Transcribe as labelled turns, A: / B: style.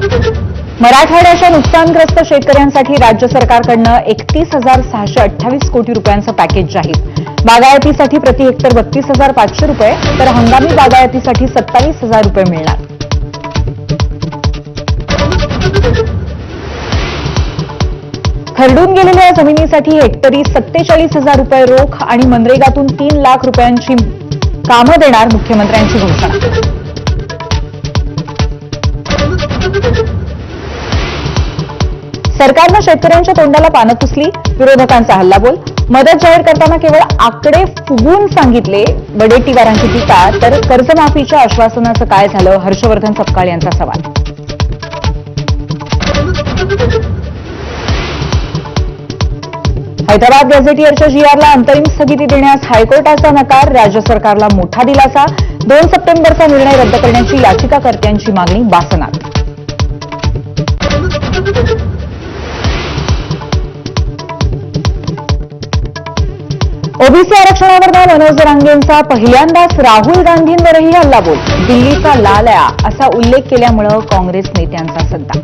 A: मराठवाड्याच्या नुकसानग्रस्त शेतकऱ्यांसाठी राज्य सरकारकडनं 31,628 कोटी रुपयांचं पॅकेज जाहीर. बागायतीसाठी प्रति हेक्टर 32,500 रुपये तर हंगामी बागायतीसाठी 27,000 रुपये मिळणार. खरडून गेलेल्या जमिनीसाठी हेक्टरी 47,000 रुपये रोख आणि मनरेगातून 3 लाख रुपयांची कामं देणार मुख्यमंत्र्यांची घोषणा. सरकारनं शेतकऱ्यांच्या तोंडाला पानं पुसली, विरोधकांचा हल्लाबोल. मदत जाहीर करताना केवळ आकडे फुगून सांगितले, वडेट्टीवारांची टीका. तर कर्जमाफीच्या आश्वासनाचं काय झालं, हर्षवर्धन सपकाळ यांचा सवाल. हैदराबाद गॅझेटियरच्या जीआरला अंतरिम स्थगिती देण्यास हायकोर्टाचा नकार, राज्य सरकारला मोठा दिलासा. 2 सप्टेंबरचा निर्णय रद्द करण्याची याचिकाकर्त्यांची मागणी बासनात. ओबीसी आरक्षणावरचा मनोज जरांगेंचा पहिल्यांदाच राहुल गांधींवरही हल्लाबोल. दिल्लीचा लाल्या असा उल्लेख केल्यामुळे काँग्रेस नेत्यांचा सद्दा.